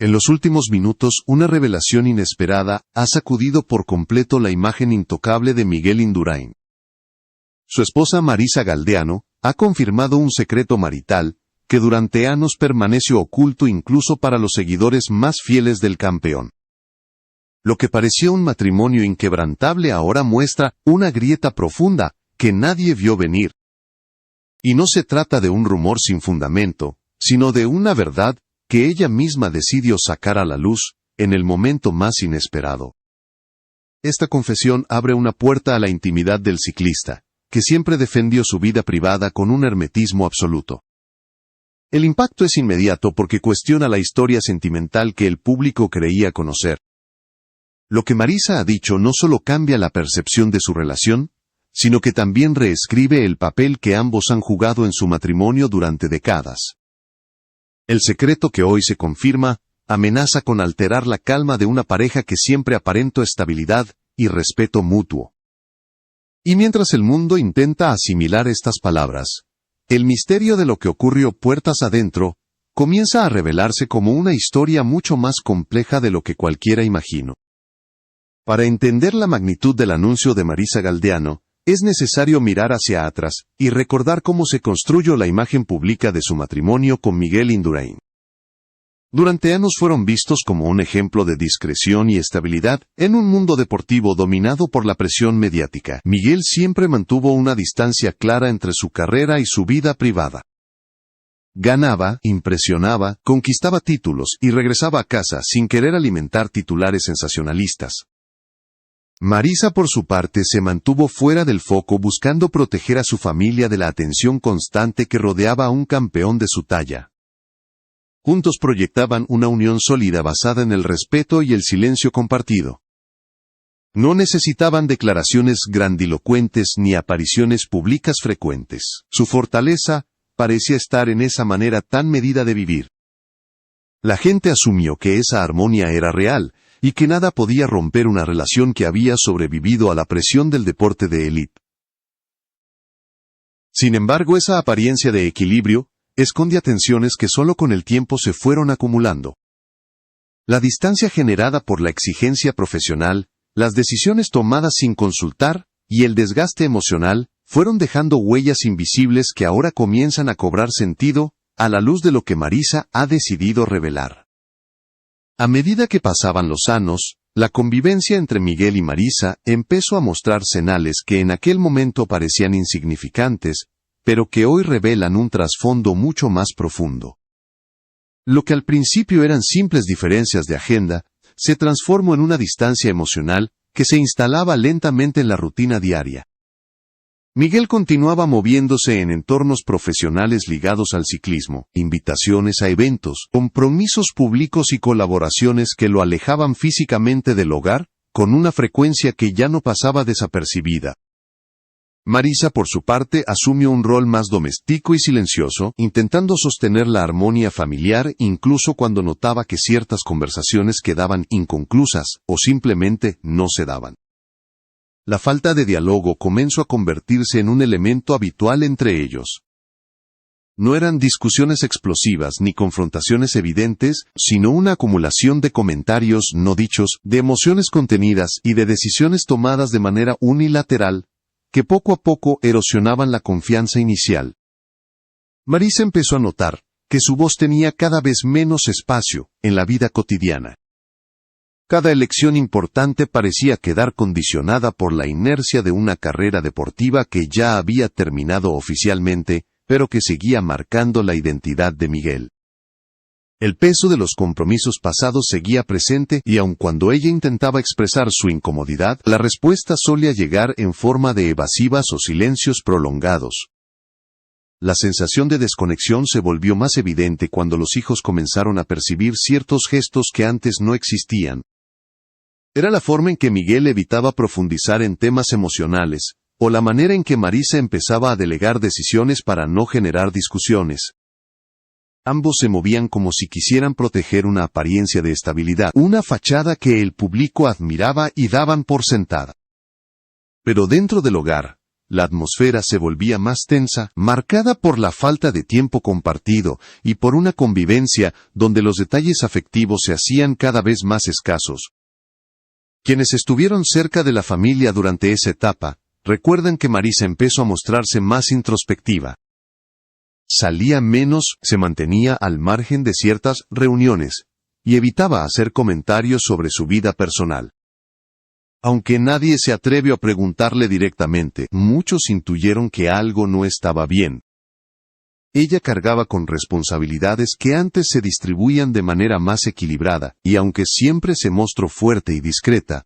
En los últimos minutos, una revelación inesperada ha sacudido por completo la imagen intocable de Miguel Indurain. Su esposa Marisa Galdeano ha confirmado un secreto marital que durante años permaneció oculto incluso para los seguidores más fieles del campeón. Lo que parecía un matrimonio inquebrantable ahora muestra una grieta profunda que nadie vio venir. Y no se trata de un rumor sin fundamento, sino de una verdad que ella misma decidió sacar a la luz, en el momento más inesperado. Esta confesión abre una puerta a la intimidad del ciclista, que siempre defendió su vida privada con un hermetismo absoluto. El impacto es inmediato porque cuestiona la historia sentimental que el público creía conocer. Lo que Marisa ha dicho no solo cambia la percepción de su relación, sino que también reescribe el papel que ambos han jugado en su matrimonio durante décadas. El secreto que hoy se confirma, amenaza con alterar la calma de una pareja que siempre aparentó estabilidad y respeto mutuo. Y mientras el mundo intenta asimilar estas palabras, el misterio de lo que ocurrió puertas adentro, comienza a revelarse como una historia mucho más compleja de lo que cualquiera imaginó. Para entender la magnitud del anuncio de Marisa Galdeano, es necesario mirar hacia atrás y recordar cómo se construyó la imagen pública de su matrimonio con Miguel Indurain. Durante años fueron vistos como un ejemplo de discreción y estabilidad en un mundo deportivo dominado por la presión mediática. Miguel siempre mantuvo una distancia clara entre su carrera y su vida privada. Ganaba, impresionaba, conquistaba títulos y regresaba a casa sin querer alimentar titulares sensacionalistas. Marisa por su parte se mantuvo fuera del foco buscando proteger a su familia de la atención constante que rodeaba a un campeón de su talla. Juntos proyectaban una unión sólida basada en el respeto y el silencio compartido. No necesitaban declaraciones grandilocuentes ni apariciones públicas frecuentes. Su fortaleza parecía estar en esa manera tan medida de vivir. La gente asumió que esa armonía era real, y que nada podía romper una relación que había sobrevivido a la presión del deporte de élite. Sin embargo, esa apariencia de equilibrio esconde tensiones que solo con el tiempo se fueron acumulando. La distancia generada por la exigencia profesional, las decisiones tomadas sin consultar, y el desgaste emocional, fueron dejando huellas invisibles que ahora comienzan a cobrar sentido, a la luz de lo que Marisa ha decidido revelar. A medida que pasaban los años, la convivencia entre Miguel y Marisa empezó a mostrar señales que en aquel momento parecían insignificantes, pero que hoy revelan un trasfondo mucho más profundo. Lo que al principio eran simples diferencias de agenda, se transformó en una distancia emocional que se instalaba lentamente en la rutina diaria. Miguel continuaba moviéndose en entornos profesionales ligados al ciclismo, invitaciones a eventos, compromisos públicos y colaboraciones que lo alejaban físicamente del hogar, con una frecuencia que ya no pasaba desapercibida. Marisa, por su parte, asumió un rol más doméstico y silencioso, intentando sostener la armonía familiar incluso cuando notaba que ciertas conversaciones quedaban inconclusas o simplemente no se daban. La falta de diálogo comenzó a convertirse en un elemento habitual entre ellos. No eran discusiones explosivas ni confrontaciones evidentes, sino una acumulación de comentarios no dichos, de emociones contenidas y de decisiones tomadas de manera unilateral, que poco a poco erosionaban la confianza inicial. Marisa empezó a notar que su voz tenía cada vez menos espacio en la vida cotidiana. Cada elección importante parecía quedar condicionada por la inercia de una carrera deportiva que ya había terminado oficialmente, pero que seguía marcando la identidad de Miguel. El peso de los compromisos pasados seguía presente y aun cuando ella intentaba expresar su incomodidad, la respuesta solía llegar en forma de evasivas o silencios prolongados. La sensación de desconexión se volvió más evidente cuando los hijos comenzaron a percibir ciertos gestos que antes no existían. Era la forma en que Miguel evitaba profundizar en temas emocionales, o la manera en que Marisa empezaba a delegar decisiones para no generar discusiones. Ambos se movían como si quisieran proteger una apariencia de estabilidad, una fachada que el público admiraba y daban por sentada. Pero dentro del hogar, la atmósfera se volvía más tensa, marcada por la falta de tiempo compartido y por una convivencia donde los detalles afectivos se hacían cada vez más escasos. Quienes estuvieron cerca de la familia durante esa etapa, recuerdan que Marisa empezó a mostrarse más introspectiva. Salía menos, se mantenía al margen de ciertas reuniones, y evitaba hacer comentarios sobre su vida personal. Aunque nadie se atrevió a preguntarle directamente, muchos intuyeron que algo no estaba bien. Ella cargaba con responsabilidades que antes se distribuían de manera más equilibrada, y aunque siempre se mostró fuerte y discreta,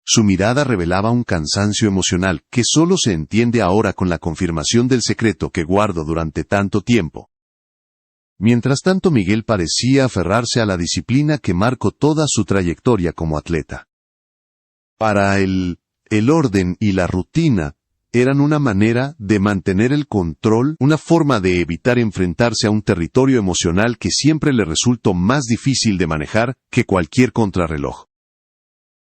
su mirada revelaba un cansancio emocional que solo se entiende ahora con la confirmación del secreto que guardó durante tanto tiempo. Mientras tanto, Miguel parecía aferrarse a la disciplina que marcó toda su trayectoria como atleta. Para él, el orden y la rutina eran una manera de mantener el control, una forma de evitar enfrentarse a un territorio emocional que siempre le resultó más difícil de manejar que cualquier contrarreloj.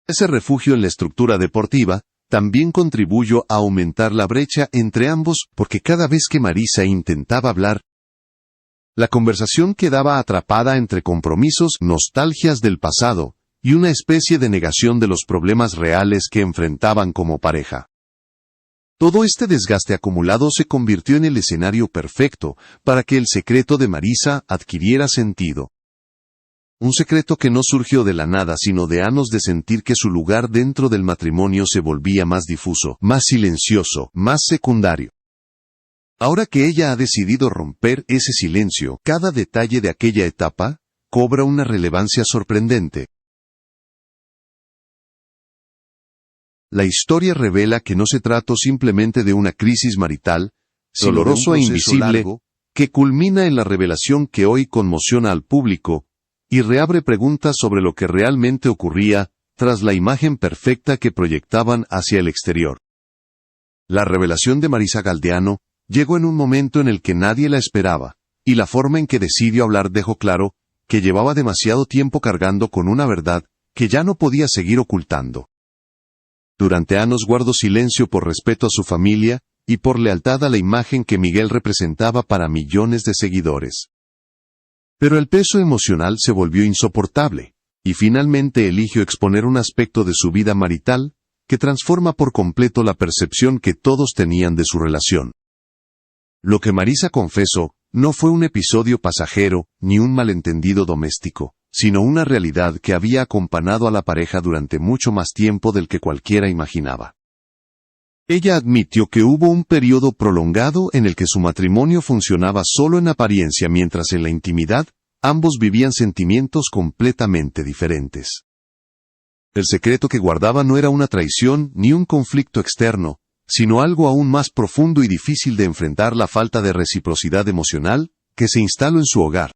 Ese refugio en la estructura deportiva también contribuyó a aumentar la brecha entre ambos, porque cada vez que Marisa intentaba hablar, la conversación quedaba atrapada entre compromisos, nostalgias del pasado, y una especie de negación de los problemas reales que enfrentaban como pareja. Todo este desgaste acumulado se convirtió en el escenario perfecto para que el secreto de Marisa adquiriera sentido. Un secreto que no surgió de la nada, sino de años de sentir que su lugar dentro del matrimonio se volvía más difuso, más silencioso, más secundario. Ahora que ella ha decidido romper ese silencio, cada detalle de aquella etapa cobra una relevancia sorprendente. La historia revela que no se trató simplemente de una crisis marital, doloroso e invisible, que culmina en la revelación que hoy conmociona al público, y reabre preguntas sobre lo que realmente ocurría tras la imagen perfecta que proyectaban hacia el exterior. La revelación de Marisa Galdeano llegó en un momento en el que nadie la esperaba, y la forma en que decidió hablar dejó claro que llevaba demasiado tiempo cargando con una verdad que ya no podía seguir ocultando. Durante años guardó silencio por respeto a su familia y por lealtad a la imagen que Miguel representaba para millones de seguidores. Pero el peso emocional se volvió insoportable, y finalmente eligió exponer un aspecto de su vida marital que transforma por completo la percepción que todos tenían de su relación. Lo que Marisa confesó no fue un episodio pasajero ni un malentendido doméstico, sino una realidad que había acompañado a la pareja durante mucho más tiempo del que cualquiera imaginaba. Ella admitió que hubo un periodo prolongado en el que su matrimonio funcionaba solo en apariencia, mientras en la intimidad ambos vivían sentimientos completamente diferentes. El secreto que guardaba no era una traición ni un conflicto externo, sino algo aún más profundo y difícil de enfrentar: la falta de reciprocidad emocional que se instaló en su hogar.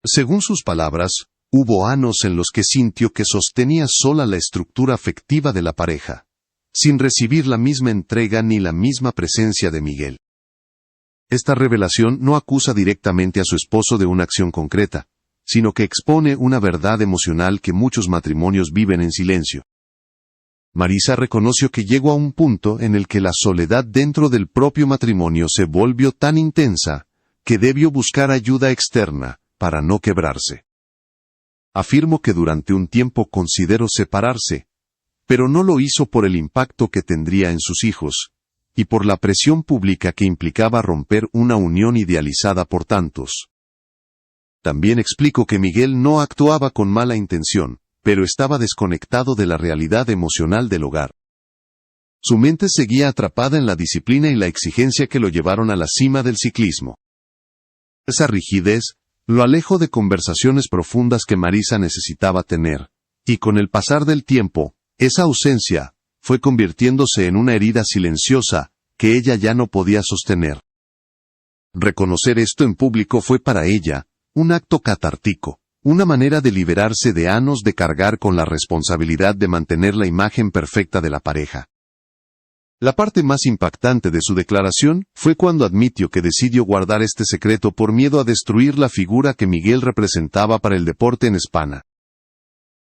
Según sus palabras, hubo años en los que sintió que sostenía sola la estructura afectiva de la pareja, sin recibir la misma entrega ni la misma presencia de Miguel. Esta revelación no acusa directamente a su esposo de una acción concreta, sino que expone una verdad emocional que muchos matrimonios viven en silencio. Marisa reconoció que llegó a un punto en el que la soledad dentro del propio matrimonio se volvió tan intensa que debió buscar ayuda externa para no quebrarse. Afirmó que durante un tiempo consideró separarse, pero no lo hizo por el impacto que tendría en sus hijos, y por la presión pública que implicaba romper una unión idealizada por tantos. También explicó que Miguel no actuaba con mala intención, pero estaba desconectado de la realidad emocional del hogar. Su mente seguía atrapada en la disciplina y la exigencia que lo llevaron a la cima del ciclismo. Esa rigidez lo alejó de conversaciones profundas que Marisa necesitaba tener, y con el pasar del tiempo, esa ausencia fue convirtiéndose en una herida silenciosa que ella ya no podía sostener. Reconocer esto en público fue para ella un acto catártico, una manera de liberarse de años de cargar con la responsabilidad de mantener la imagen perfecta de la pareja. La parte más impactante de su declaración fue cuando admitió que decidió guardar este secreto por miedo a destruir la figura que Miguel representaba para el deporte en España.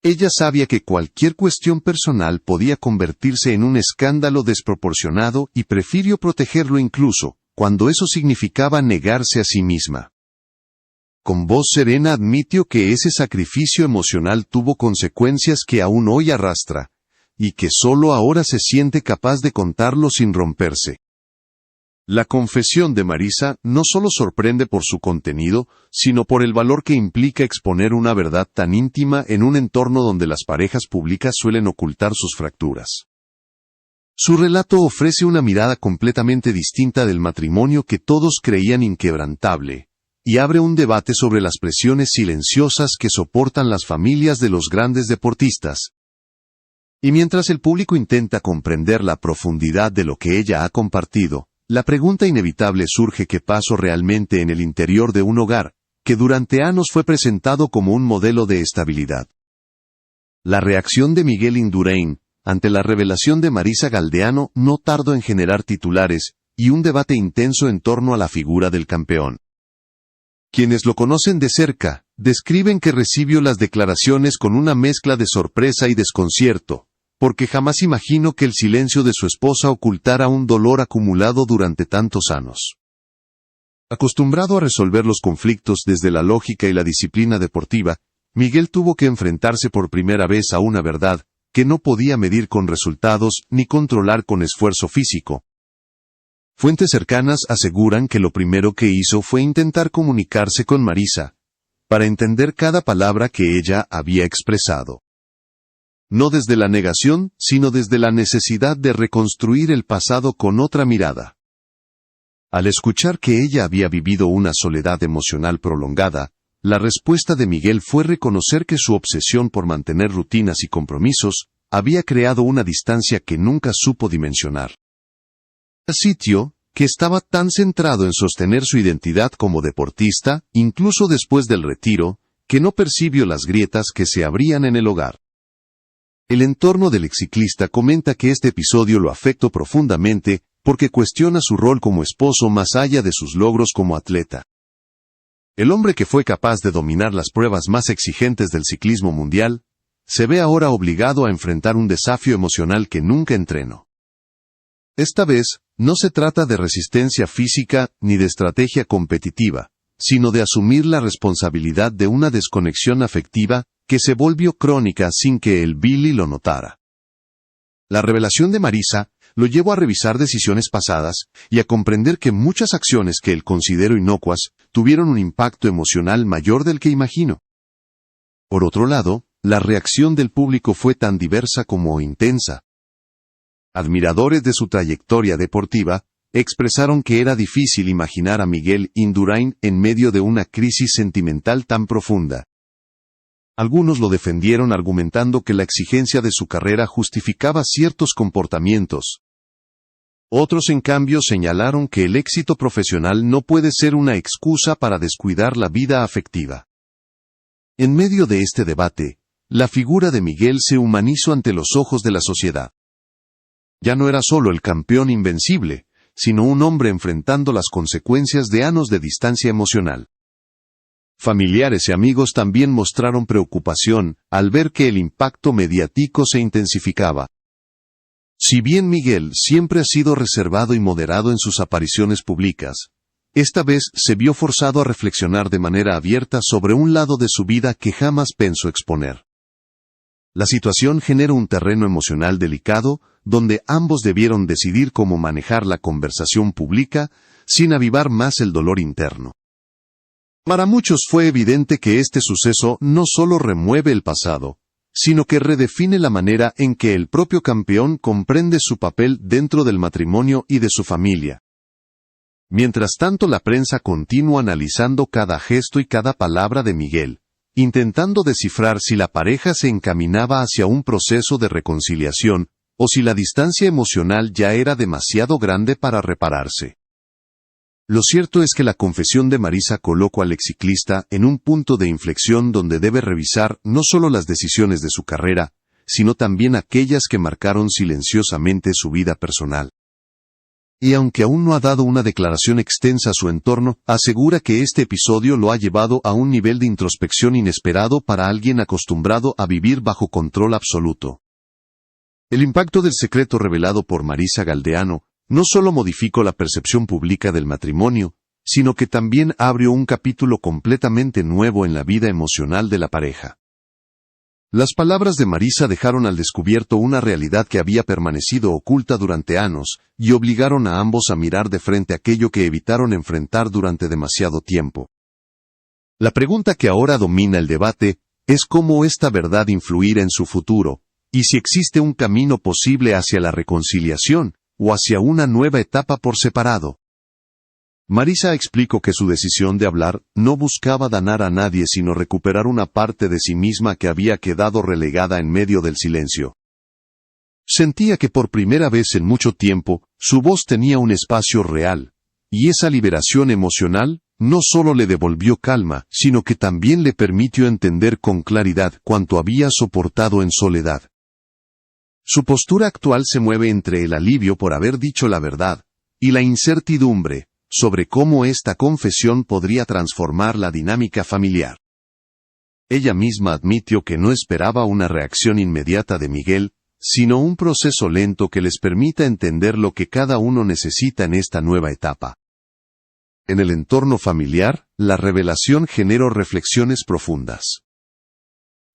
Ella sabía que cualquier cuestión personal podía convertirse en un escándalo desproporcionado y prefirió protegerlo incluso, cuando eso significaba negarse a sí misma. Con voz serena admitió que ese sacrificio emocional tuvo consecuencias que aún hoy arrastra, y que solo ahora se siente capaz de contarlo sin romperse. La confesión de Marisa no solo sorprende por su contenido, sino por el valor que implica exponer una verdad tan íntima en un entorno donde las parejas públicas suelen ocultar sus fracturas. Su relato ofrece una mirada completamente distinta del matrimonio que todos creían inquebrantable, y abre un debate sobre las presiones silenciosas que soportan las familias de los grandes deportistas. Y mientras el público intenta comprender la profundidad de lo que ella ha compartido, la pregunta inevitable surge: ¿qué pasó realmente en el interior de un hogar, que durante años fue presentado como un modelo de estabilidad? La reacción de Miguel Indurain, ante la revelación de Marisa Galdeano, no tardó en generar titulares, y un debate intenso en torno a la figura del campeón. Quienes lo conocen de cerca, describen que recibió las declaraciones con una mezcla de sorpresa y desconcierto, porque jamás imaginó que el silencio de su esposa ocultara un dolor acumulado durante tantos años. Acostumbrado a resolver los conflictos desde la lógica y la disciplina deportiva, Miguel tuvo que enfrentarse por primera vez a una verdad que no podía medir con resultados ni controlar con esfuerzo físico. Fuentes cercanas aseguran que lo primero que hizo fue intentar comunicarse con Marisa, para entender cada palabra que ella había expresado. No desde la negación, sino desde la necesidad de reconstruir el pasado con otra mirada. Al escuchar que ella había vivido una soledad emocional prolongada, la respuesta de Miguel fue reconocer que su obsesión por mantener rutinas y compromisos había creado una distancia que nunca supo dimensionar. El sitio, que estaba tan centrado en sostener su identidad como deportista, incluso después del retiro, que no percibió las grietas que se abrían en el hogar. El entorno del exciclista comenta que este episodio lo afectó profundamente, porque cuestiona su rol como esposo más allá de sus logros como atleta. El hombre que fue capaz de dominar las pruebas más exigentes del ciclismo mundial, se ve ahora obligado a enfrentar un desafío emocional que nunca entrenó. Esta vez, no se trata de resistencia física ni de estrategia competitiva, sino de asumir la responsabilidad de una desconexión afectiva que se volvió crónica sin que el Billy lo notara. La revelación de Marisa lo llevó a revisar decisiones pasadas y a comprender que muchas acciones que él consideró inocuas tuvieron un impacto emocional mayor del que imaginó. Por otro lado, la reacción del público fue tan diversa como intensa. Admiradores de su trayectoria deportiva expresaron que era difícil imaginar a Miguel Indurain en medio de una crisis sentimental tan profunda. Algunos lo defendieron argumentando que la exigencia de su carrera justificaba ciertos comportamientos. Otros, en cambio, señalaron que el éxito profesional no puede ser una excusa para descuidar la vida afectiva. En medio de este debate, la figura de Miguel se humanizó ante los ojos de la sociedad. Ya no era solo el campeón invencible, sino un hombre enfrentando las consecuencias de años de distancia emocional. Familiares y amigos también mostraron preocupación al ver que el impacto mediático se intensificaba. Si bien Miguel siempre ha sido reservado y moderado en sus apariciones públicas, esta vez se vio forzado a reflexionar de manera abierta sobre un lado de su vida que jamás pensó exponer. La situación genera un terreno emocional delicado, donde ambos debieron decidir cómo manejar la conversación pública, sin avivar más el dolor interno. Para muchos fue evidente que este suceso no solo remueve el pasado, sino que redefine la manera en que el propio campeón comprende su papel dentro del matrimonio y de su familia. Mientras tanto, la prensa continúa analizando cada gesto y cada palabra de Miguel, intentando descifrar si la pareja se encaminaba hacia un proceso de reconciliación, o si la distancia emocional ya era demasiado grande para repararse. Lo cierto es que la confesión de Marisa colocó al exciclista en un punto de inflexión donde debe revisar no solo las decisiones de su carrera, sino también aquellas que marcaron silenciosamente su vida personal. Y aunque aún no ha dado una declaración extensa a su entorno, asegura que este episodio lo ha llevado a un nivel de introspección inesperado para alguien acostumbrado a vivir bajo control absoluto. El impacto del secreto revelado por Marisa Galdeano no solo modificó la percepción pública del matrimonio, sino que también abrió un capítulo completamente nuevo en la vida emocional de la pareja. Las palabras de Marisa dejaron al descubierto una realidad que había permanecido oculta durante años, y obligaron a ambos a mirar de frente aquello que evitaron enfrentar durante demasiado tiempo. La pregunta que ahora domina el debate es cómo esta verdad influirá en su futuro, y si existe un camino posible hacia la reconciliación, o hacia una nueva etapa por separado. Marisa explicó que su decisión de hablar no buscaba dañar a nadie sino recuperar una parte de sí misma que había quedado relegada en medio del silencio. Sentía que por primera vez en mucho tiempo, su voz tenía un espacio real, y esa liberación emocional no solo le devolvió calma, sino que también le permitió entender con claridad cuánto había soportado en soledad. Su postura actual se mueve entre el alivio por haber dicho la verdad, y la incertidumbre sobre cómo esta confesión podría transformar la dinámica familiar. Ella misma admitió que no esperaba una reacción inmediata de Miguel, sino un proceso lento que les permita entender lo que cada uno necesita en esta nueva etapa. En el entorno familiar, la revelación generó reflexiones profundas.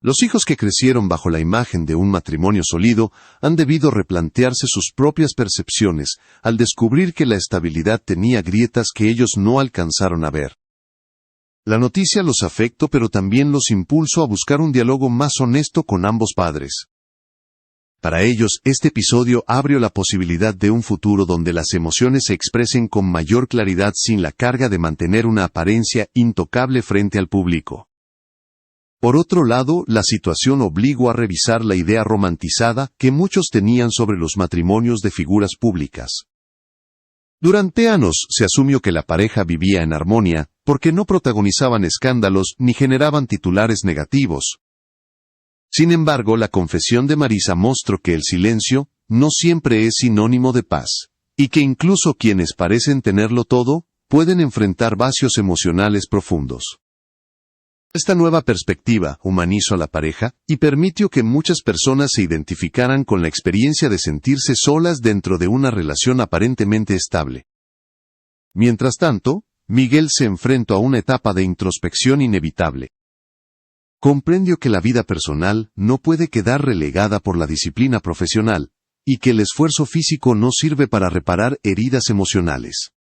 Los hijos que crecieron bajo la imagen de un matrimonio sólido han debido replantearse sus propias percepciones al descubrir que la estabilidad tenía grietas que ellos no alcanzaron a ver. La noticia los afectó pero también los impulsó a buscar un diálogo más honesto con ambos padres. Para ellos, este episodio abrió la posibilidad de un futuro donde las emociones se expresen con mayor claridad sin la carga de mantener una apariencia intocable frente al público. Por otro lado, la situación obligó a revisar la idea romantizada que muchos tenían sobre los matrimonios de figuras públicas. Durante años se asumió que la pareja vivía en armonía, porque no protagonizaban escándalos ni generaban titulares negativos. Sin embargo, la confesión de Marisa mostró que el silencio no siempre es sinónimo de paz, y que incluso quienes parecen tenerlo todo, pueden enfrentar vacíos emocionales profundos. Esta nueva perspectiva humanizó a la pareja y permitió que muchas personas se identificaran con la experiencia de sentirse solas dentro de una relación aparentemente estable. Mientras tanto, Miguel se enfrentó a una etapa de introspección inevitable. Comprendió que la vida personal no puede quedar relegada por la disciplina profesional, y que el esfuerzo físico no sirve para reparar heridas emocionales.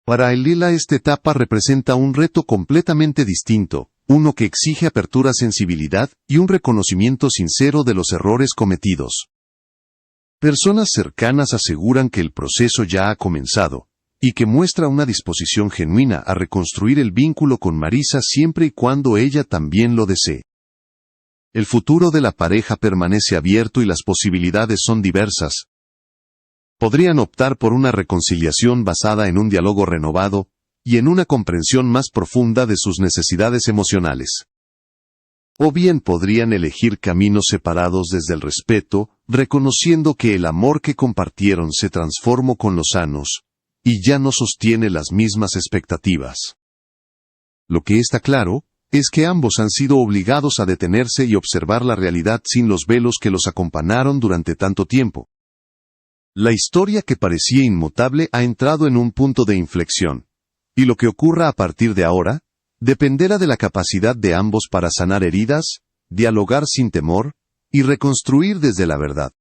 Para el Lila esta etapa representa un reto completamente distinto, uno que exige apertura, sensibilidad y un reconocimiento sincero de los errores cometidos. Personas cercanas aseguran que el proceso ya ha comenzado, y que muestra una disposición genuina a reconstruir el vínculo con Marisa siempre y cuando ella también lo desee. El futuro de la pareja permanece abierto y las posibilidades son diversas. Podrían optar por una reconciliación basada en un diálogo renovado, y en una comprensión más profunda de sus necesidades emocionales. O bien podrían elegir caminos separados desde el respeto, reconociendo que el amor que compartieron se transformó con los años, y ya no sostiene las mismas expectativas. Lo que está claro, es que ambos han sido obligados a detenerse y observar la realidad sin los velos que los acompañaron durante tanto tiempo. La historia que parecía inmutable ha entrado en un punto de inflexión, y lo que ocurra a partir de ahora, dependerá de la capacidad de ambos para sanar heridas, dialogar sin temor, y reconstruir desde la verdad.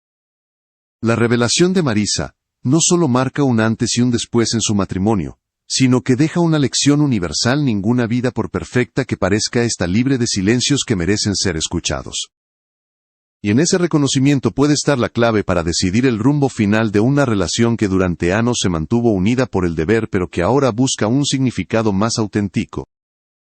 La revelación de Marisa no solo marca un antes y un después en su matrimonio, sino que deja una lección universal: ninguna vida por perfecta que parezca está libre de silencios que merecen ser escuchados. Y en ese reconocimiento puede estar la clave para decidir el rumbo final de una relación que durante años se mantuvo unida por el deber pero que ahora busca un significado más auténtico.